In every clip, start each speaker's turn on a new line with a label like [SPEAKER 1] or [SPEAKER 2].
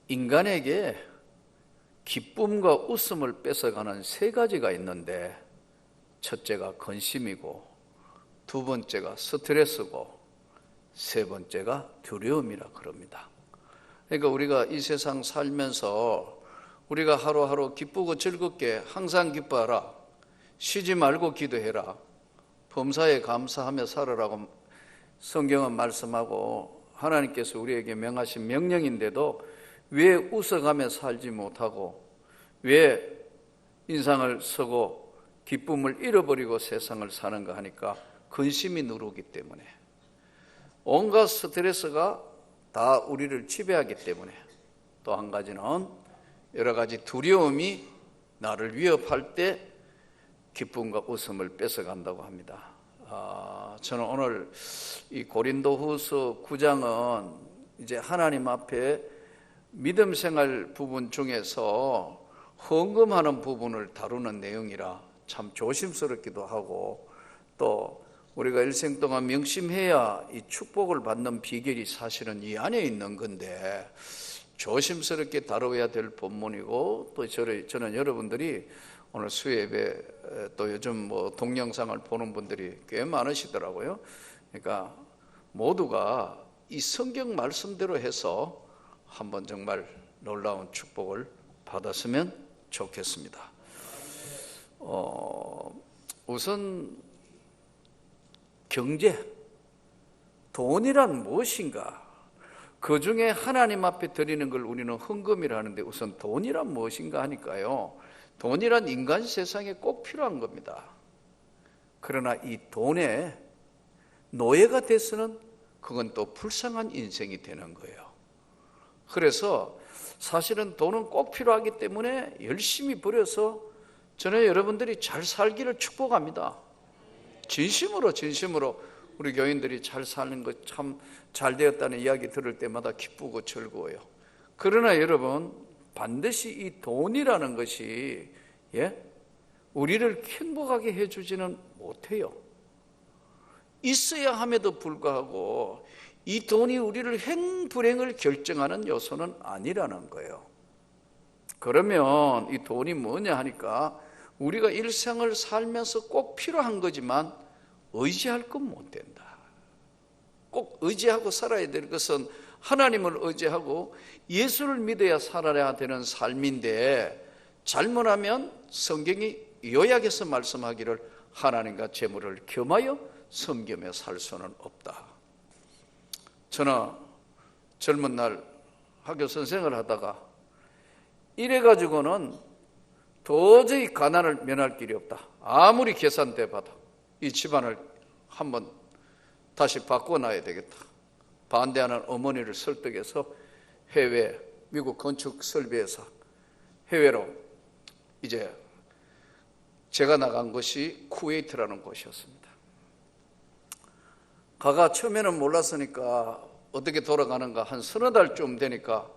[SPEAKER 1] 인간에게 기쁨과 웃음을 뺏어가는 세 가지가 있는데, 첫째가 근심이고, 두 번째가 스트레스고, 세 번째가 두려움이라 그럽니다. 그러니까 우리가 이 세상 살면서 우리가 하루하루 기쁘고 즐겁게 항상 기뻐하라, 쉬지 말고 기도해라, 범사에 감사하며 살아라고 성경은 말씀하고 하나님께서 우리에게 명하신 명령인데도 왜 웃어가며 살지 못하고, 왜 인상을 쓰고 기쁨을 잃어버리고 세상을 사는가 하니까 근심이 누르기 때문에, 온갖 스트레스가 다 우리를 지배하기 때문에, 또 한 가지는 여러 가지 두려움이 나를 위협할 때 기쁨과 웃음을 뺏어간다고 합니다. 저는 오늘 이 고린도후서 9장은 이제 하나님 앞에 믿음 생활 부분 중에서 헌금하는 부분을 다루는 내용이라 참 조심스럽기도 하고, 또 우리가 일생 동안 명심해야 이 축복을 받는 비결이 사실은 이 안에 있는 건데 조심스럽게 다뤄야 될 본문이고, 또 저는 여러분들이 오늘 수예배 또 요즘 동영상을 보는 분들이 꽤 많으시더라고요. 그러니까 모두가 이 성경 말씀대로 해서 한번 정말 놀라운 축복을 받았으면 좋겠습니다. 우선 경제, 돈이란 무엇인가? 그 중에 하나님 앞에 드리는 걸 우리는 헌금이라 하는데, 우선 돈이란 무엇인가 하니까요, 돈이란 인간 세상에 꼭 필요한 겁니다. 그러나 이 돈에 노예가 돼서는 그건 또 불쌍한 인생이 되는 거예요. 그래서 사실은 돈은 꼭 필요하기 때문에 열심히 벌여서 저는 여러분들이 잘 살기를 축복합니다. 진심으로 우리 교인들이 잘 사는 것 참 잘 되었다는 이야기 들을 때마다 기쁘고 즐거워요. 그러나 여러분, 반드시 이 돈이라는 것이 우리를 행복하게 해주지는 못해요. 있어야 함에도 불구하고 이 돈이 우리를 행불행을 결정하는 요소는 아니라는 거예요. 그러면 이 돈이 뭐냐 하니까, 우리가 일생을 살면서 꼭 필요한 거지만 의지할 건 못 된다. 꼭 의지하고 살아야 될 것은 하나님을 의지하고 예수를 믿어야 살아야 되는 삶인데, 잘못하면 성경이 요약해서 말씀하기를 하나님과 재물을 겸하여 섬기며 살 수는 없다. 저는 젊은 날 학교 선생을 하다가 이래가지고는 도저히 가난을 면할 길이 없다. 아무리 계산돼 봐도 이 집안을 한번 다시 바꿔놔야 되겠다. 반대하는 어머니를 설득해서 해외, 미국 건축 설비회사 해외로 이제 제가 나간 곳이 쿠웨이트라는 곳이었습니다. 가가 처음에는 몰랐으니까 어떻게 돌아가는가 한 서너 달쯤 되니까,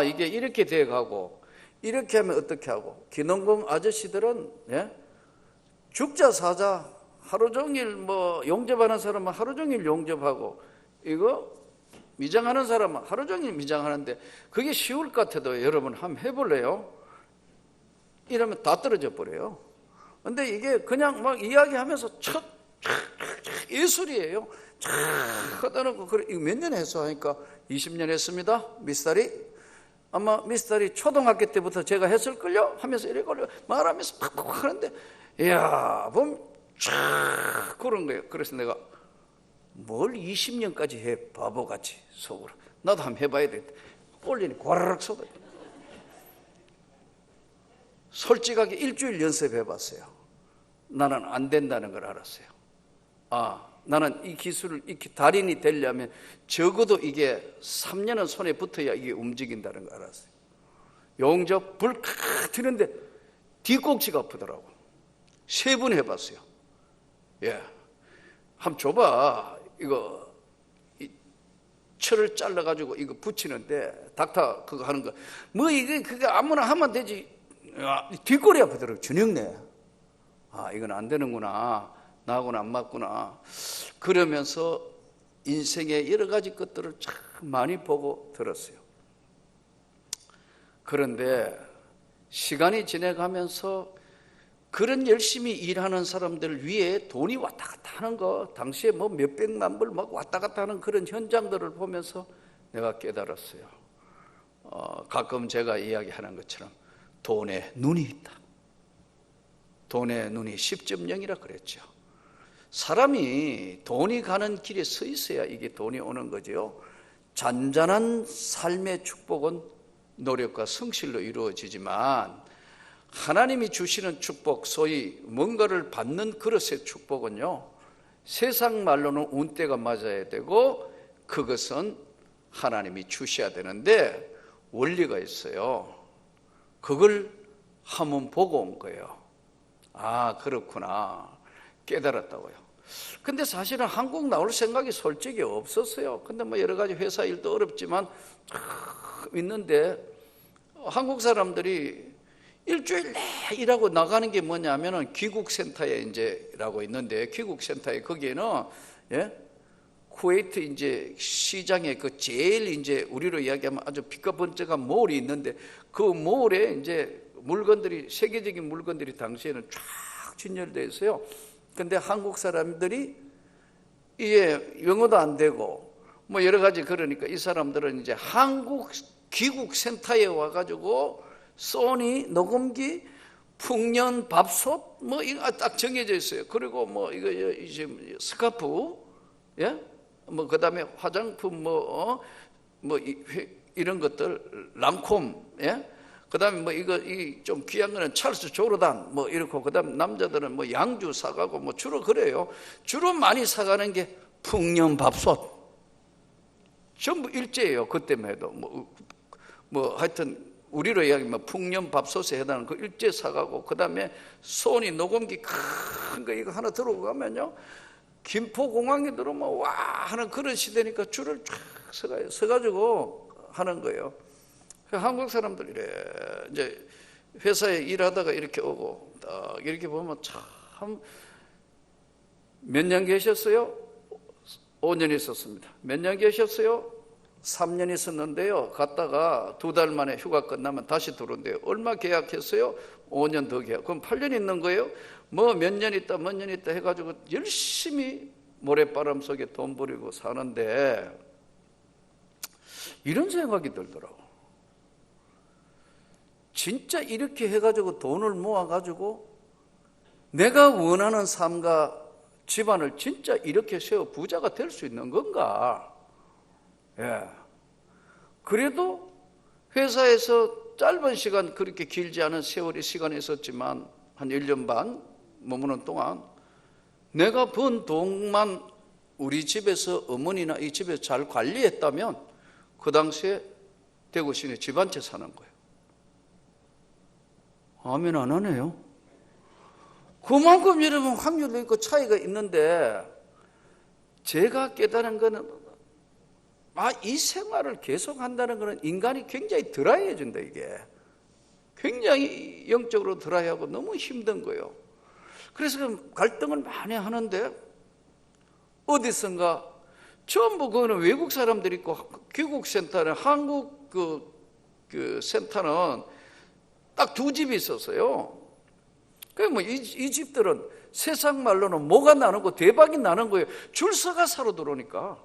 [SPEAKER 1] 이게 이렇게 돼가고 이렇게 하면 어떻게 하고, 기농공 아저씨들은 죽자 사자 하루 종일 용접하는 사람은 하루 종일 용접하고, 이거 미장하는 사람은 하루 종일 미장하는데 그게 쉬울 것 같아도 여러분 한번 해볼래요? 이러면 다 떨어져 버려요. 근데 이게 그냥 막 이야기하면서 예술이에요. 하다 놓고, 그래, 이거 몇 년 했어? 하니까 20년 했습니다. 미스터리. 아마 미스터리 초등학교 때부터 제가 했을걸요? 하면서 이래 걸려 말하면서 팍팍 하는데, 이야, 보면 그런 거예요. 그래서 내가 뭘 20년까지 해, 바보같이 속으로. 나도 한번 해봐야 되겠다. 올리니 고라락 쏟아. 솔직하게 일주일 연습해봤어요. 나는 안 된다는 걸 알았어요. 나는 이 기술을, 이 달인이 되려면 적어도 이게 3년은 손에 붙어야 이게 움직인다는 걸 알았어요. 용접 불칵 튀는데 뒤꼭지가 아프더라고. 3번 해봤어요. 한번 줘봐. 이거 철을 잘라가지고 이거 붙이는데 닥터 그거 하는 거, 이게 그게 아무나 하면 되지. 뒷골이 아프더라고. 준영네. 이건 안 되는구나. 나하고는 안 맞구나. 그러면서 인생의 여러 가지 것들을 참 많이 보고 들었어요. 그런데 시간이 지나가면서 그런 열심히 일하는 사람들 위에 돈이 왔다 갔다 하는 거, 당시에 뭐 몇백만 불 막 왔다 갔다 하는 그런 현장들을 보면서 내가 깨달았어요. 가끔 제가 이야기하는 것처럼 돈에 눈이 있다. 돈의 눈이 10.0이라 그랬죠. 사람이 돈이 가는 길에 서 있어야 이게 돈이 오는 거죠. 잔잔한 삶의 축복은 노력과 성실로 이루어지지만 하나님이 주시는 축복, 소위 뭔가를 받는 그릇의 축복은요, 세상 말로는 운때가 맞아야 되고 그것은 하나님이 주셔야 되는데 원리가 있어요. 그걸 한번 보고 온 거예요. 아, 그렇구나 깨달았다고요. 근데 사실은 한국 나올 생각이 솔직히 없었어요. 근데 뭐 여러 가지 회사 일도 어렵지만 있는데 한국 사람들이 일주일 내 일하고 나가는 게 뭐냐면은 귀국센터에 이제라고 있는데, 귀국센터에 거기에는 쿠웨이트 이제 시장에 그 제일 이제 우리로 이야기하면 아주 빛과번쩍한 몰이 있는데 그 몰에 이제 물건들이, 세계적인 물건들이 당시에는 쫙 진열되어 있어요. 근데 한국 사람들이 이게 영어도 안 되고 뭐 여러 가지, 그러니까 이 사람들은 이제 한국 귀국센터에 와가지고 소니, 녹음기, 풍년, 밥솥 뭐 이거 딱 정해져 있어요. 그리고 뭐 이거 이제 스카프, 뭐 그다음에 화장품 뭐 이런 것들, 랑콤, 그다음에 뭐 이거 이 좀 귀한 거는 찰스 조르단 뭐 이렇고, 그다음에 남자들은 뭐 양주 사가고 뭐 주로 그래요. 주로 많이 사가는 게 풍년 밥솥. 전부 일제예요. 그때만 해도 뭐 하여튼 우리로 이야기하면 풍년 밥솥에 해당하는 그 일제 사가고, 그다음에 소니 녹음기 큰 거 이거 하나 들어가면요, 김포공항에 들어오면 와 하는 그런 시대니까 줄을 쫙 서가지고 하는 거예요. 한국 사람들 이래 이제 회사에 일하다가 이렇게 오고 딱 이렇게 보면 참, 몇 년 계셨어요? 5년 있었습니다. 몇 년 계셨어요? 3년 있었는데요, 갔다가 2달 만에 휴가 끝나면 다시 들어온대요. 얼마 계약했어요? 5년 더 계약. 그럼 8년 있는 거예요? 뭐 몇 년 있다 몇 년 있다 해가지고 열심히 모래바람 속에 돈 버리고 사는데 이런 생각이 들더라고. 진짜 이렇게 해가지고 돈을 모아가지고 내가 원하는 삶과 집안을 진짜 이렇게 세워 부자가 될 수 있는 건가? 그래도 회사에서 짧은 시간, 그렇게 길지 않은 세월이 시간이 있었지만 한 1년 반 머무는 동안 내가 번 돈만 우리 집에서, 어머니나 이 집에서 잘 관리했다면 그 당시에 대구 시내 집 한 채 사는 거예요. 아멘 안 하네요. 그만큼 여러분 확률도 있고 차이가 있는데, 제가 깨달은 거는 이 생활을 계속 한다는 것은 인간이 굉장히 드라이해진다. 이게 굉장히 영적으로 드라이하고 너무 힘든 거예요. 그래서 갈등을 많이 하는데 어디선가 전부 그거는 외국 사람들이 있고, 귀국센터는 한국 그 센터는 딱 2집이 있었어요. 그러니까 뭐 이 집들은 세상 말로는 뭐가 나는 거, 대박이 나는 거예요. 줄 서가 사러 들어오니까.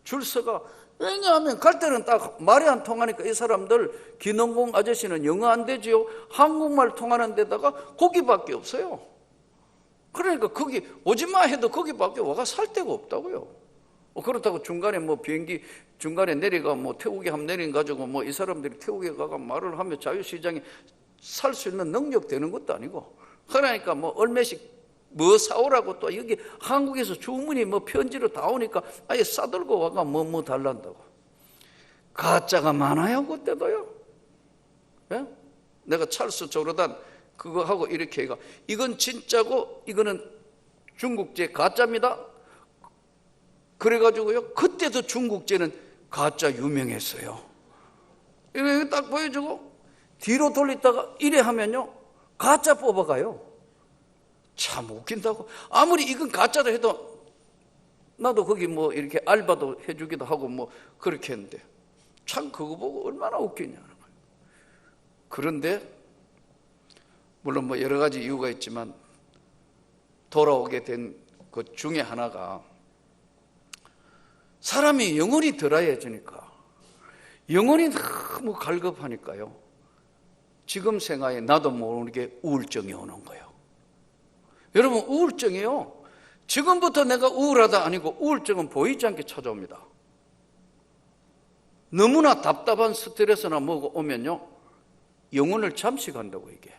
[SPEAKER 1] 줄 서가. 왜냐하면 갈 때는 딱 말이 안 통하니까 이 사람들, 기농공 아저씨는 영어 안 되지요. 한국말 통하는 데다가 거기밖에 없어요. 그러니까 거기 오지마 해도 거기밖에 와가 살 데가 없다고요. 그렇다고 중간에 뭐 비행기 중간에 내려가 뭐 태국에 한번 내린 가지고 뭐 이 사람들이 태국에 가가 말을 하며 자유시장에 살 수 있는 능력 되는 것도 아니고, 그러니까 뭐 얼마씩 뭐 사오라고, 또 여기 한국에서 주문이 뭐 편지로 다 오니까 아예 싸들고 와가 뭐 달란다고. 가짜가 많아요 그때도요. 내가 찰스 조르단 그거 하고 이렇게 해가, 이건 진짜고 이거는 중국제 가짜입니다. 그래가지고요, 그때도 중국제는 가짜 유명했어요. 이렇게 딱 보여주고 뒤로 돌리다가 이래 하면요, 가짜 뽑아가요. 참 웃긴다고. 아무리 이건 가짜다 해도 나도 거기 뭐 이렇게 알바도 해주기도 하고 뭐 그렇게 했는데, 참 그거 보고 얼마나 웃기냐는 거예요. 그런데 물론 뭐 여러 가지 이유가 있지만 돌아오게 된 것 중에 하나가 사람이 영혼이 들어야지니까 영혼이 너무 갈급하니까요. 지금 생각에 나도 모르게 우울증이 오는 거예요. 여러분 우울증이요. 지금부터 내가 우울하다 아니고 우울증은 보이지 않게 찾아옵니다. 너무나 답답한 스트레스나 뭐가 오면요. 영혼을 잠식한다고 이게.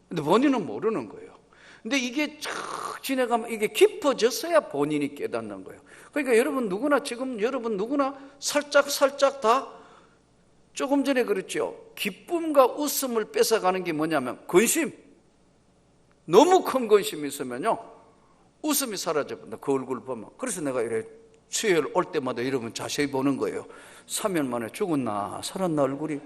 [SPEAKER 1] 근데 본인은 모르는 거예요. 근데 이게 쫙 지나가면 이게 깊어졌어야 본인이 깨닫는 거예요. 그러니까 여러분 누구나 지금 여러분 누구나 살짝 다 조금 전에 그랬죠. 기쁨과 웃음을 뺏어가는 게 뭐냐면 근심. 너무 큰 근심이 있으면요. 웃음이 사라져버린다. 그 얼굴 보면. 그래서 내가 이래 수요일 올 때마다 여러분 자세히 보는 거예요. 3년 만에 죽었나 살았나 얼굴이.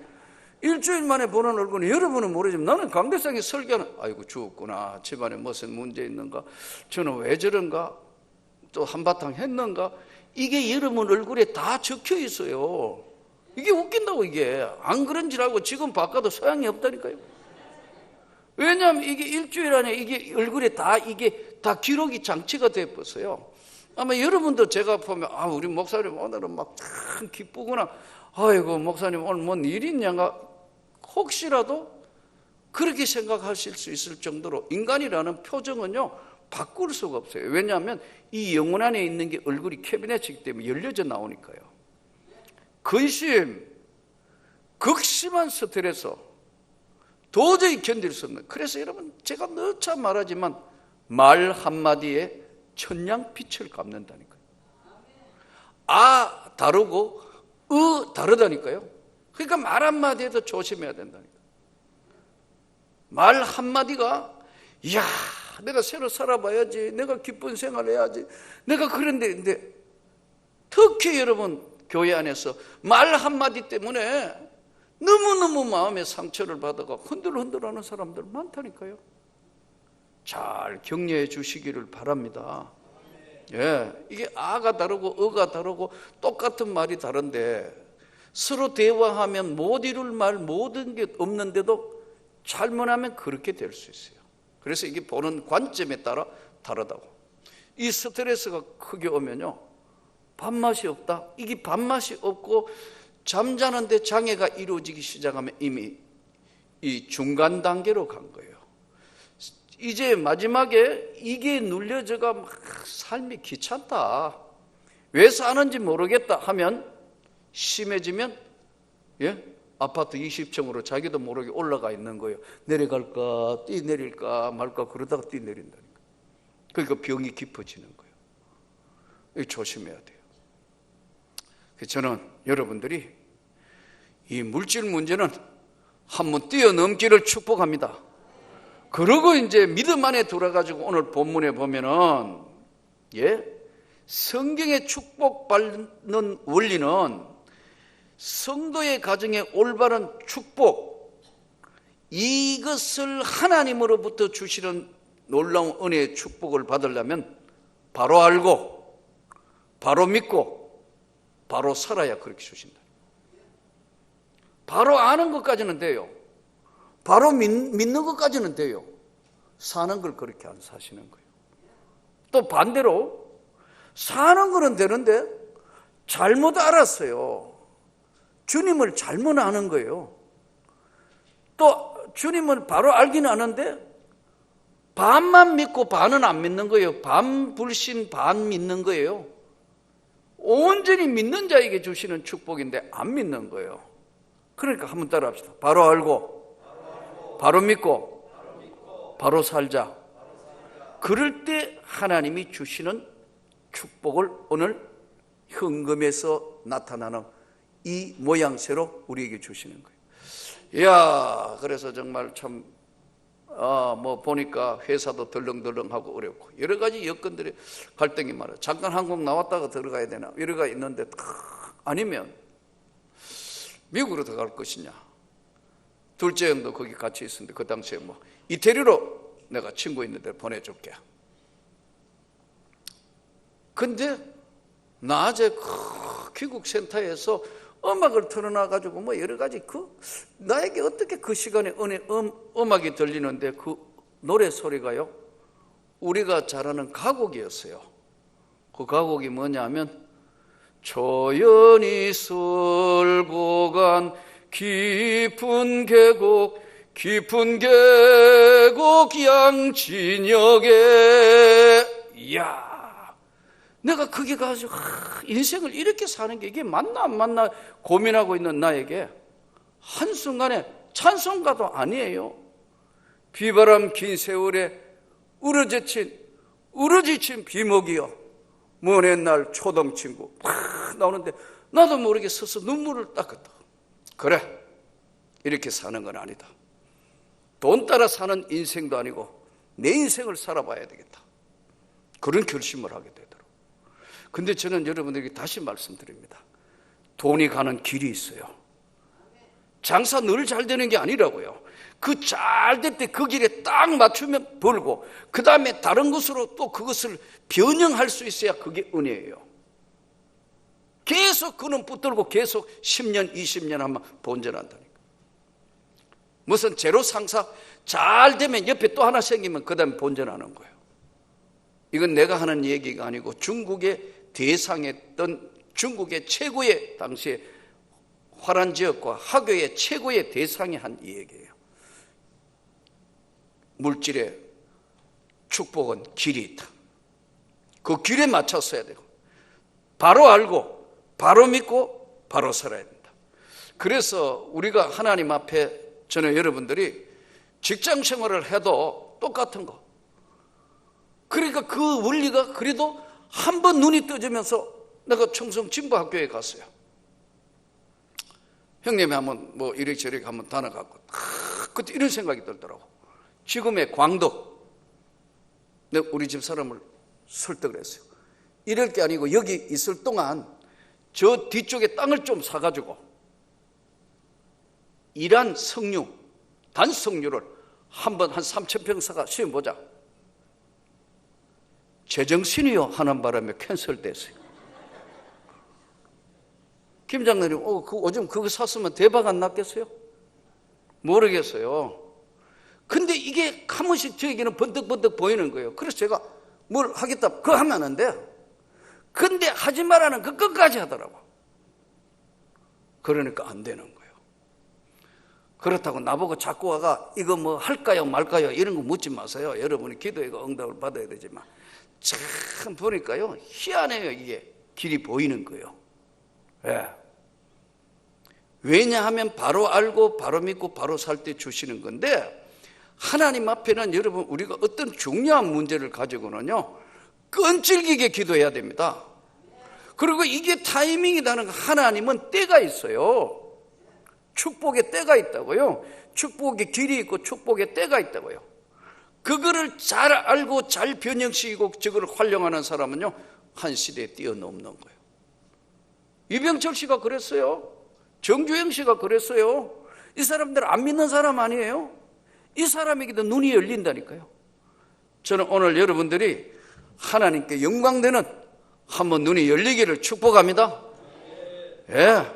[SPEAKER 1] 일주일 만에 보는 얼굴은 여러분은 모르지만 나는 강대상에 설교하는 아이고 죽었구나. 집안에 무슨 문제 있는가. 저는 왜 저런가. 또 한바탕 했는가. 이게 여러분 얼굴에 다 적혀 있어요. 이게 웃긴다고 이게. 안 그런 줄 알고 지금 바꿔도 소용이 없다니까요. 왜냐하면 이게 일주일 안에 이게 얼굴에 이게 다 기록이 장치가 되었어요. 아마 여러분도 제가 보면 우리 목사님 오늘은 막 참 기쁘구나. 아이고 목사님 오늘 뭔 일 있냐가 혹시라도 그렇게 생각하실 수 있을 정도로 인간이라는 표정은요 바꿀 수가 없어요. 왜냐하면 이 영혼 안에 있는 게 얼굴이 캐비넷이기 때문에 열려져 나오니까요. 근심, 극심한 스트레스 도저히 견딜 수 없는. 그래서 여러분 제가 너차 말하지만 말 한마디에 천냥빛을 갚는다니까요. 다르고 다르다니까요. 그러니까 말 한마디에도 조심해야 된다니까요. 말 한마디가 이야 내가 새로 살아봐야지, 내가 기쁜 생활을 해야지, 내가 그런데 특히 여러분 교회 안에서 말 한마디 때문에 너무너무 마음의 상처를 받아가 흔들흔들하는 사람들 많다니까요. 잘 격려해 주시기를 바랍니다. 예, 이게 아가 다르고 어가 다르고 똑같은 말이 다른데 서로 대화하면 못 이룰 말 모든 게 없는데도 잘못하면 그렇게 될 수 있어요. 그래서 이게 보는 관점에 따라 다르다고. 이 스트레스가 크게 오면요 밥맛이 없다. 이게 밥맛이 없고 잠자는데 장애가 이루어지기 시작하면 이미 이 중간 단계로 간 거예요. 이제 마지막에 이게 눌려져가 막 삶이 귀찮다. 왜 사는지 모르겠다 하면 심해지면 아파트 20층으로 자기도 모르게 올라가 있는 거예요. 내려갈까 뛰내릴까 말까 그러다가 뛰내린다니까. 그러니까 병이 깊어지는 거예요. 이거 조심해야 돼요. 저는 여러분들이 이 물질 문제는 한번 뛰어넘기를 축복합니다. 그러고 이제 믿음 안에 들어가지고 오늘 본문에 보면은 성경의 축복받는 원리는 성도의 가정의 올바른 축복, 이것을 하나님으로부터 주시는 놀라운 은혜의 축복을 받으려면 바로 알고 바로 믿고 바로 살아야 그렇게 주신다. 바로 아는 것까지는 돼요. 바로 믿는 것까지는 돼요. 사는 걸 그렇게 안 사시는 거예요. 또 반대로 사는 거는 되는데 잘못 알았어요. 주님을 잘못 아는 거예요. 또 주님을 바로 알기는 아는데 반만 믿고 반은 안 믿는 거예요. 반 불신 반 믿는 거예요. 온전히 믿는 자에게 주시는 축복인데 안 믿는 거예요. 그러니까 한번 따라합시다. 바로 알고 바로 믿고 바로 살자. 그럴 때 하나님이 주시는 축복을 오늘 현금에서 나타나는 이 모양새로 우리에게 주시는 거예요. 이야, 그래서 정말 참 보니까 회사도 덜렁덜렁하고 어렵고 여러 가지 여건들이 갈등이 많아요. 잠깐 한국 나왔다가 들어가야 되나 여러 가지 있는데 아니면 미국으로 들어갈 것이냐. 둘째 형도 거기 같이 있었는데 그 당시에 이태리로 내가 친구 있는데 보내줄게. 근데 낮에 귀국센터에서 음악을 틀어놔가지고 뭐 여러 가지 나에게 어떻게 그 시간에 음악이 들리는데 그 노래 소리가요, 우리가 잘 아는 가곡이었어요. 그 가곡이 뭐냐면 조연히 쓸고 간 깊은 계곡 양진역에. 이야, 내가 거기 가서 인생을 이렇게 사는 게 이게 맞나 안 맞나 고민하고 있는 나에게 한순간에 찬송가도 아니에요. 비바람 긴 세월에 우러지친 비목이여 먼 옛날 초등 친구 팍 나오는데 나도 모르게 서서 눈물을 닦았다. 그래, 이렇게 사는 건 아니다. 돈 따라 사는 인생도 아니고 내 인생을 살아봐야 되겠다. 그런 결심을 하게 되더라고요. 근데 저는 여러분들에게 다시 말씀드립니다. 돈이 가는 길이 있어요. 장사 늘 잘 되는 게 아니라고요. 그 잘 될 때 그 길에 딱 맞추면 벌고 그 다음에 다른 것으로 또 그것을 변형할 수 있어야 그게 은혜예요. 계속 그는 붙들고 계속 10년 20년 하면 본전한다니까. 무슨 제로 상사 잘 되면 옆에 또 하나 생기면 그 다음에 본전하는 거예요. 이건 내가 하는 얘기가 아니고 중국의 대상했던 중국의 최고의 당시에 화란 지역과 화교의 최고의 대상이 한 이 얘기예요. 물질의 축복은 길이 있다. 그 길에 맞춰 써야 되고 바로 알고 바로 믿고 바로 살아야 된다. 그래서 우리가 하나님 앞에 저는 여러분들이 직장 생활을 해도 똑같은 거. 그러니까 그 원리가 그래도 한 번 눈이 떠지면서 내가 청송 진보학교에 갔어요. 형님이 한번 뭐 이렇게 한번 다녀갖고 그때 이런 생각이 들더라고. 지금의 광덕, 내가 우리 집 사람을 설득을 했어요. 이럴 게 아니고 여기 있을 동안 저 뒤쪽에 땅을 좀 사가지고 이란 석류, 단석류를 한번 한 3,000평 사가 심어보자. 제정신이요 하는 바람에 캔슬됐어요. 김 장로님, 요즘 그거 샀으면 대박 안 났겠어요? 모르겠어요. 근데 이게 가만히 저에게는 번뜩번뜩 보이는 거예요. 그래서 제가 뭘 하겠다, 그거 하면 안 돼요. 근데 하지 말라는 그 끝까지 하더라고. 그러니까 안 되는 거예요. 그렇다고 나보고 자꾸 와가 이거 뭐 할까요 말까요 이런 거 묻지 마세요. 여러분이 기도해가 응답을 받아야 되지만 참 보니까요 희한해요. 이게 길이 보이는 거예요. 예. 왜냐하면 바로 알고 바로 믿고 바로 살 때 주시는 건데, 하나님 앞에는 여러분 우리가 어떤 중요한 문제를 가지고는요 끈질기게 기도해야 됩니다. 그리고 이게 타이밍이라는 거, 하나님은 때가 있어요. 축복의 때가 있다고요. 축복의 길이 있고 축복의 때가 있다고요. 그거를 잘 알고 잘 변형시키고 저거를 활용하는 사람은요 한 시대에 뛰어넘는 거예요. 이병철 씨가 그랬어요. 정주영 씨가 그랬어요. 이 사람들 안 믿는 사람 아니에요. 이 사람에게도 눈이 열린다니까요. 저는 오늘 여러분들이 하나님께 영광되는 한번 눈이 열리기를 축복합니다. 예.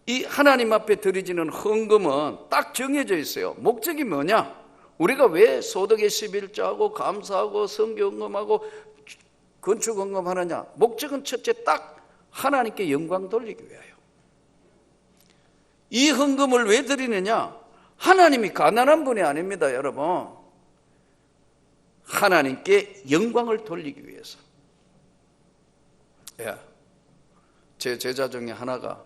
[SPEAKER 1] 이 하나님 앞에 드려지는 헌금은 딱 정해져 있어요. 목적이 뭐냐? 우리가 왜 소득의 11조하고 감사하고 성경금하고 건축헌금 하느냐? 목적은 첫째 딱 하나님께 영광 돌리기 위하여. 이 헌금을 왜 드리느냐? 하나님이 가난한 분이 아닙니다, 여러분. 하나님께 영광을 돌리기 위해서. 예. 제 제자 중에 하나가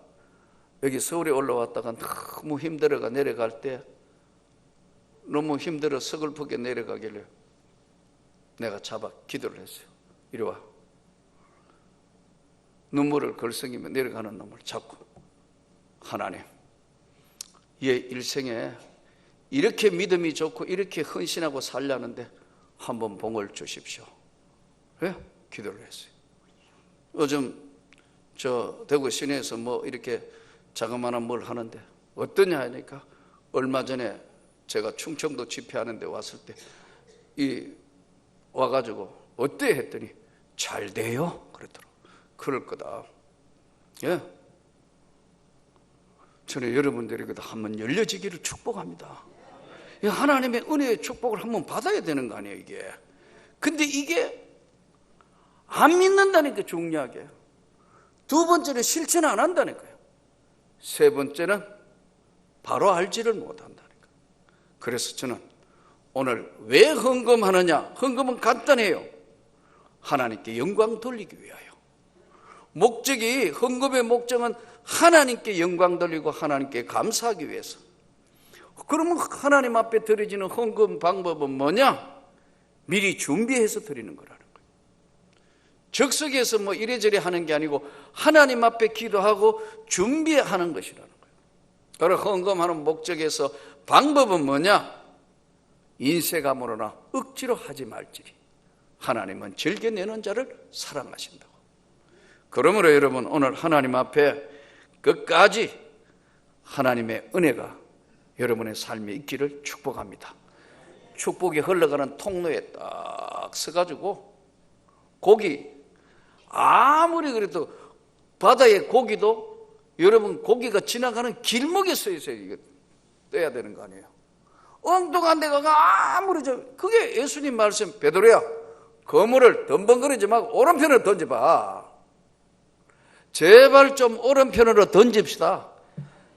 [SPEAKER 1] 여기 서울에 올라왔다가 너무 힘들어가 내려갈 때 너무 힘들어 서글프게 내려가길래 내가 잡아 기도를 했어요. 이리 와. 눈물을 걸썩이며 내려가는 놈을 잡고, 하나님, 얘 일생에 이렇게 믿음이 좋고 이렇게 헌신하고 살려는데 한번 봉을 주십시오. 왜? 기도를 했어요. 요즘 저 대구 시내에서 뭐 이렇게 자그마한 뭘 하는데 어떠냐 하니까, 얼마 전에 제가 충청도 집회하는데 왔을 때 이 와가지고 어때 했더니 잘 돼요 그러더라고. 그럴 거다. 예, 저는 여러분들에게도 한번 열려지기를 축복합니다. 하나님의 은혜의 축복을 한번 받아야 되는 거 아니에요, 이게. 근데 이게 안 믿는다니까, 중요하게. 두 번째는 실천 안 한다니까요. 세 번째는 바로 알지를 못한다니까. 그래서 저는 오늘 왜 헌금하느냐? 헌금은 간단해요. 하나님께 영광 돌리기 위하여. 목적이, 헌금의 목적은 하나님께 영광 돌리고 하나님께 감사하기 위해서. 그러면 하나님 앞에 드려지는 헌금 방법은 뭐냐? 미리 준비해서 드리는 거라는 거예요. 즉석에서 뭐 이래저래 하는 게 아니고 하나님 앞에 기도하고 준비하는 것이라는 거예요. 그래서 헌금하는 목적에서 방법은 뭐냐? 인색함으로나 억지로 하지 말지니 하나님은 즐겨내는 자를 사랑하신다고. 그러므로 여러분, 오늘 하나님 앞에 끝까지 하나님의 은혜가 여러분의 삶에 있기를 축복합니다. 축복이 흘러가는 통로에 딱 서가지고 고기, 아무리 그래도 바다의 고기도 여러분 고기가 지나가는 길목에 서 있어요. 이거 떼야 되는 거 아니에요. 엉뚱한 데 가가 아무리 그게 예수님 말씀, 베드로야 그물을 덤벙거리지 말고 오른편으로 던져봐. 제발 좀 오른편으로 던집시다.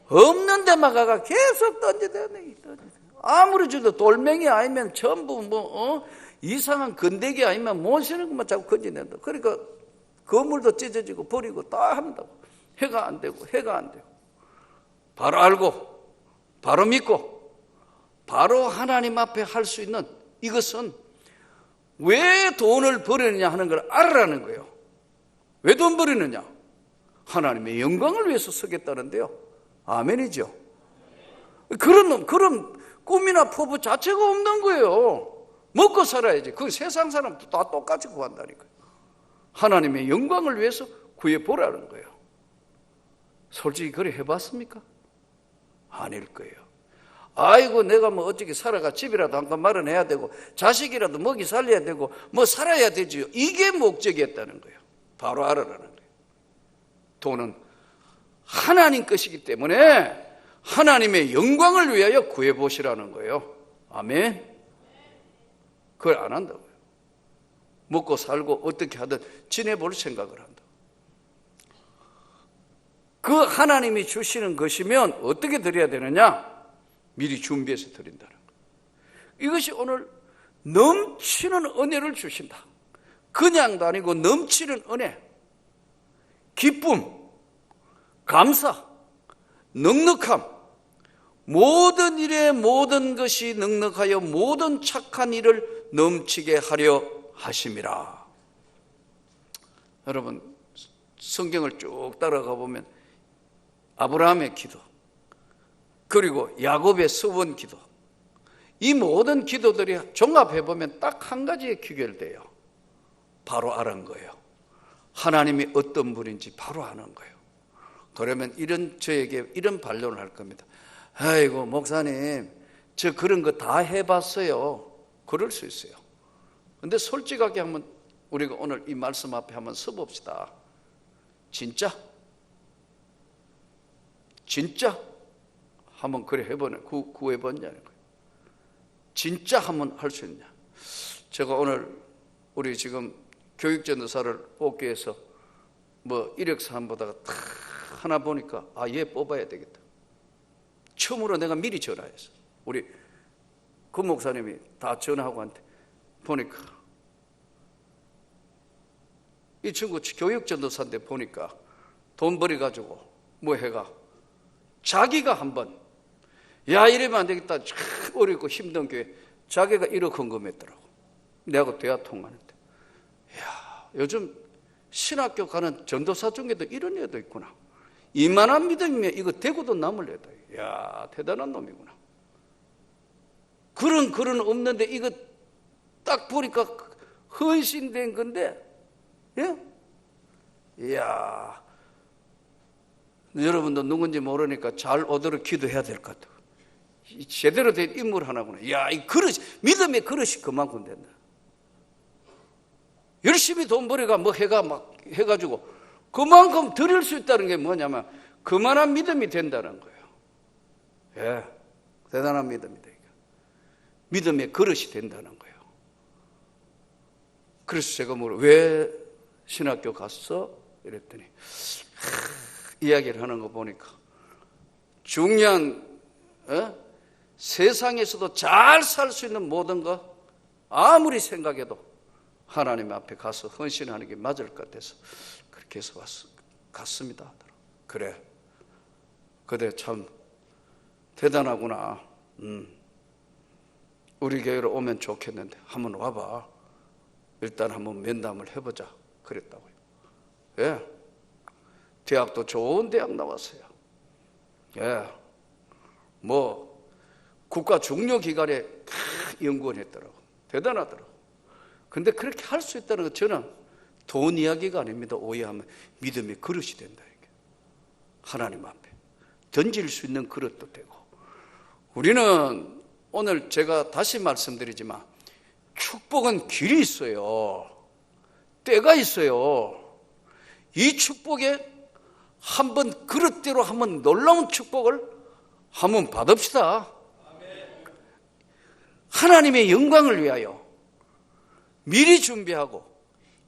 [SPEAKER 1] 없는 데만 가가 계속 던지대네. 아무리 줘도 돌멩이 아니면 전부 이상한 건데기 아니면 못 쓰는 것만 자꾸 건져낸다. 그러니까 그물도 찢어지고 버리고 다 한다고. 해가 안 되고 바로 알고 바로 믿고 바로 하나님 앞에 할 수 있는 이것은 왜 돈을 버리느냐 하는 걸 알아라는 거예요. 왜 돈 버리느냐? 하나님의 영광을 위해서 쓰겠다는데요. 아멘이죠. 그런 꿈이나 포부 자체가 없는 거예요. 먹고 살아야지. 그 세상 사람도 다 똑같이 구한다니까요. 하나님의 영광을 위해서 구해보라는 거예요. 솔직히 그래 해봤습니까? 아닐 거예요. 아이고 내가 뭐 어떻게 살아가 집이라도 한 건 마련해야 되고 자식이라도 먹이 살려야 되고 뭐 살아야 되지요. 이게 목적이었다는 거예요. 바로 알아라는 거예요. 돈은 하나님 것이기 때문에 하나님의 영광을 위하여 구해보시라는 거예요. 아멘. 그걸 안 한다고요. 먹고 살고 어떻게 하든 지내볼 생각을 한다. 그 하나님이 주시는 것이면 어떻게 드려야 되느냐? 미리 준비해서 드린다는 거예요. 이것이 오늘 넘치는 은혜를 주신다. 그냥도 아니고 넘치는 은혜, 기쁨, 감사, 넉넉함, 모든 일에 모든 것이 넉넉하여 모든 착한 일을 넘치게 하려 하심이라. 여러분 성경을 쭉 따라가 보면 아브라함의 기도, 그리고 야곱의 서원 기도, 이 모든 기도들이 종합해 보면 딱 한 가지에 귀결돼요. 바로 아는 거예요. 하나님이 어떤 분인지 바로 아는 거예요. 그러면 저에게 이런 반론을 할 겁니다. 아이고 목사님 저 그런 거 다 해봤어요. 그럴 수 있어요. 근데 솔직하게 한번 우리가 오늘 이 말씀 앞에 한번 서봅시다. 진짜 한번 그래 해보네. 구해봤냐는 거예요. 진짜 한번 할 수 있냐. 제가 오늘 우리 지금 교육전도사를 뽑기 위해서 뭐 이력서 한번 보다가 탁 하나 보니까 얘 뽑아야 되겠다. 처음으로 내가 미리 전화했어. 우리 그 목사님이 다 전화하고 한테 보니까 이 친구 교육전도사인데 보니까 돈 벌어가지고 뭐 해가 자기가 한번 이러면 안 되겠다. 어렵고 힘든 교회 자기가 1억 헌금했더라고. 내하고 대화 통화하는데 요즘 신학교 가는 전도사 중에도 이런 애도 있구나. 이만한 믿음이면 이거 대구도 남을 애다. 대단한 놈이구나. 그런 없는데 이거 딱 보니까 헌신된 건데, 여러분도 누군지 모르니까 잘 오도록 기도해야 될 것 같아요. 제대로 된 인물 하나구나. 이 그릇, 믿음의 그릇이 그만큼 된다. 열심히 돈 벌이가 뭐 해가지고 그만큼 드릴 수 있다는 게 뭐냐면 그만한 믿음이 된다는 거예요. 예, 대단한 믿음이다. 믿음의 그릇이 된다는 거예요. 그래서 제가 왜 신학교 갔어? 이랬더니 이야기를 하는 거 보니까 중요한 세상에서도 잘 살 수 있는 모든 것 아무리 생각해도 하나님 앞에 가서 헌신하는 게 맞을 것 같아서 그렇게 해서 갔습니다. 그래, 그대 참 대단하구나. 우리 교회로 오면 좋겠는데 한번 와봐. 일단 한번 면담을 해보자. 그랬다고요. 예, 대학도 좋은 대학 나왔어요. 예, 국가 중요기관에 연구원 했더라고. 대단하더라고. 근데 그렇게 할 수 있다는 거 저는 돈 이야기가 아닙니다. 오해하면 믿음의 그릇이 된다. 이게 하나님 앞에 던질 수 있는 그릇도 되고. 우리는 오늘 제가 다시 말씀드리지만 축복은 길이 있어요. 때가 있어요. 이 축복에 한번 그릇대로 한번 놀라운 축복을 한번 받읍시다. 하나님의 영광을 위하여 미리 준비하고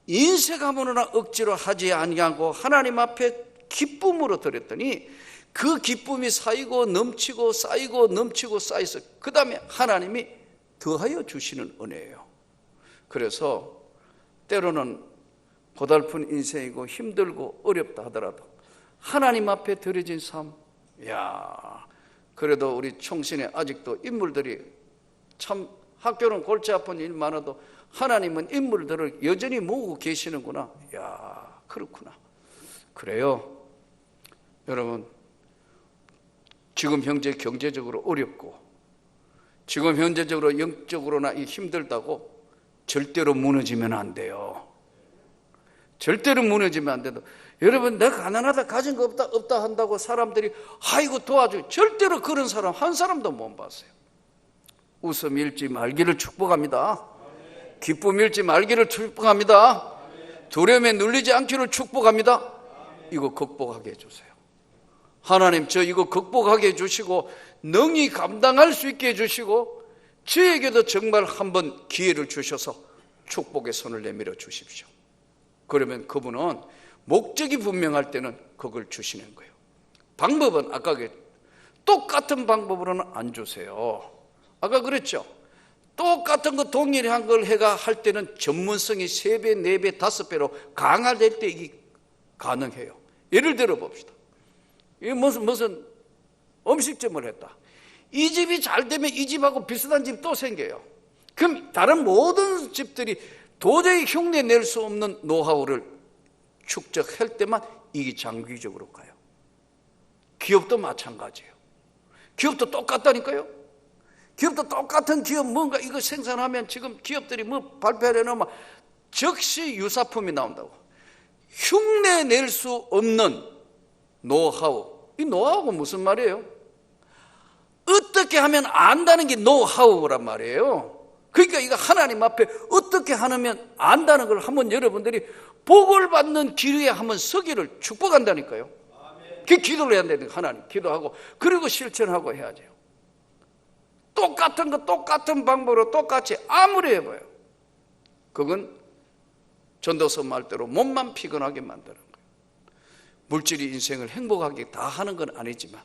[SPEAKER 1] 인색함으로나 억지로 하지 아니하고 하나님 앞에 기쁨으로 드렸더니 그 기쁨이 쌓이고 넘치고 쌓이고 넘치고 쌓여서 그 다음에 하나님이 더하여 주시는 은혜예요. 그래서 때로는 고달픈 인생이고 힘들고 어렵다 하더라도 하나님 앞에 드려진 삶, 그래도 우리 총신에 아직도 인물들이 참 학교는 골치 아픈 일 많아도 하나님은 인물들을 여전히 모으고 계시는구나. 그렇구나. 그래요. 여러분, 지금 현재 경제적으로 어렵고 지금 현재적으로 영적으로나 힘들다고 절대로 무너지면 안 돼요. 절대로 무너지면 안 돼도 여러분, 내가 가난하다 가진 거 없다 한다고 사람들이 아이고 도와줘. 절대로 그런 사람 한 사람도 못 봤어요. 웃음 잃지 말기를 축복합니다. 기쁨 잃지 말기를 축복합니다. 두려움에 눌리지 않기를 축복합니다. 이거 극복하게 해주세요. 하나님, 저 이거 극복하게 해주시고 능히 감당할 수 있게 해주시고 저에게도 정말 한번 기회를 주셔서 축복의 손을 내밀어 주십시오. 그러면 그분은 목적이 분명할 때는 그걸 주시는 거예요. 방법은 아까 똑같은 방법으로는 안 주세요. 아까 그랬죠. 똑같은 거 동일한 걸 해가 할 때는 전문성이 3배, 4배, 5배로 강화될 때 이게 가능해요. 예를 들어 봅시다. 이게 무슨 음식점을 했다. 이 집이 잘 되면 이 집하고 비슷한 집 또 생겨요. 그럼 다른 모든 집들이 도저히 흉내 낼 수 없는 노하우를 축적할 때만 이게 장기적으로 가요. 기업도 마찬가지예요. 기업도 똑같다니까요. 기업도 똑같은 기업 뭔가 이거 생산하면 지금 기업들이 발표를 해놓으면 즉시 유사품이 나온다고. 흉내 낼 수 없는 노하우. 이 노하우가 무슨 말이에요? 어떻게 하면 안다는 게 노하우란 말이에요. 그러니까 이거 하나님 앞에 어떻게 하면 안다는 걸 한번 여러분들이 복을 받는 기회에 한번 서기를 축복한다니까요. 그 기도를 해야 되니까 하나님 기도하고 그리고 실천하고 해야죠. 똑같은 거 똑같은 방법으로 똑같이 아무리 해봐요. 그건 전도서 말대로 몸만 피곤하게 만드는 거예요. 물질이 인생을 행복하게 다 하는 건 아니지만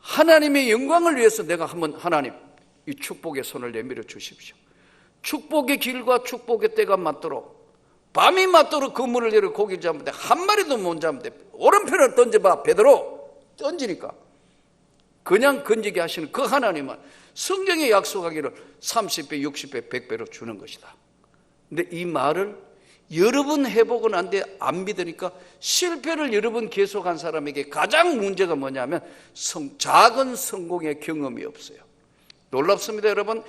[SPEAKER 1] 하나님의 영광을 위해서 내가 한번 하나님 이 축복의 손을 내밀어 주십시오. 축복의 길과 축복의 때가 맞도록 밤이 맞도록 그물을 내려 고기를 잡는데 한 마리도 못 잡는데 오른편을 던져봐. 베드로 던지니까 그냥 건지게 하시는 그 하나님은 성경에 약속하기를 30배, 60배, 100배로 주는 것이다. 근데 이 말을 여러 번 해보고 난데 안 믿으니까 실패를 여러 번 계속한 사람에게 가장 문제가 뭐냐면 작은 성공의 경험이 없어요. 놀랍습니다, 여러분.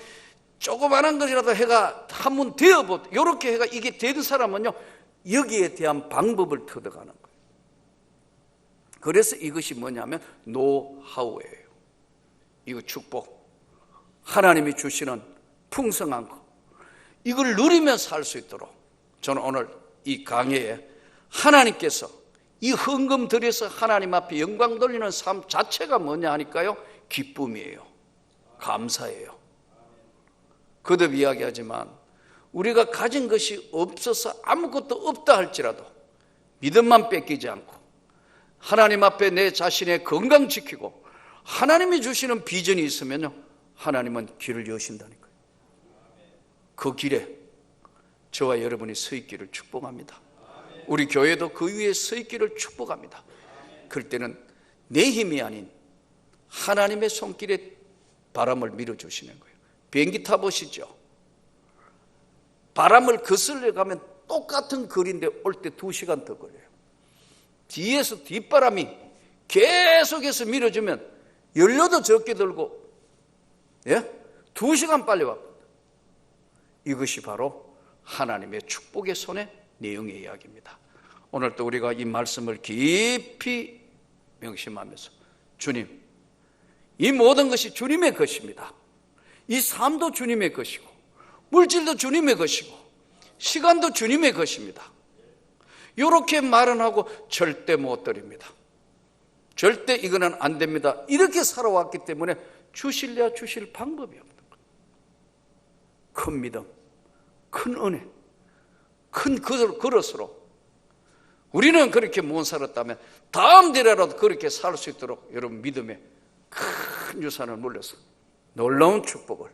[SPEAKER 1] 조그만한 것이라도 해가 한번 되어보 이렇게 해가 이게 된 사람은요 여기에 대한 방법을 터득하는 거예요. 그래서 이것이 뭐냐면 노하우예요. 이거 축복, 하나님이 주시는 풍성한 거, 이걸 누리며 살 수 있도록 저는 오늘 이 강의에 하나님께서 이 헌금 드려서 하나님 앞에 영광 돌리는 삶 자체가 뭐냐 하니까요, 기쁨이에요. 감사예요. 거듭 이야기하지만 우리가 가진 것이 없어서 아무것도 없다 할지라도 믿음만 뺏기지 않고 하나님 앞에 내 자신의 건강 지키고 하나님이 주시는 비전이 있으면요, 하나님은 길을 여신다니까요. 그 길에 저와 여러분이 서 있기를 축복합니다. 우리 교회도 그 위에 서 있기를 축복합니다. 그럴 때는 내 힘이 아닌 하나님의 손길에 바람을 밀어주시는 거예요. 비행기 타보시죠. 바람을 거슬러 가면 똑같은 거리인데 올 때 2시간 더 걸려요. 뒤에서 뒷바람이 계속해서 밀어주면 연료도 적게 들고 2시간 빨리 왔거든요. 이것이 바로 하나님의 축복의 손의 내용의 이야기입니다. 오늘도 우리가 이 말씀을 깊이 명심하면서 주님, 이 모든 것이 주님의 것입니다. 이 삶도 주님의 것이고 물질도 주님의 것이고 시간도 주님의 것입니다. 이렇게 말은 하고 절대 못 드립니다. 절대 이거는 안 됩니다. 이렇게 살아왔기 때문에 주실래야 주실 방법이 없는 거예요. 큰 믿음, 큰 은혜, 큰 그릇으로 우리는 그렇게 못 살았다면 다음 대라도 그렇게 살 수 있도록 여러분 믿음의 큰 유산을 물려서 놀라운 축복을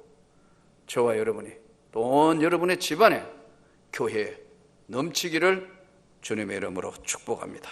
[SPEAKER 1] 저와 여러분이 또 여러분의 집안에 교회에 넘치기를 주님의 이름으로 축복합니다.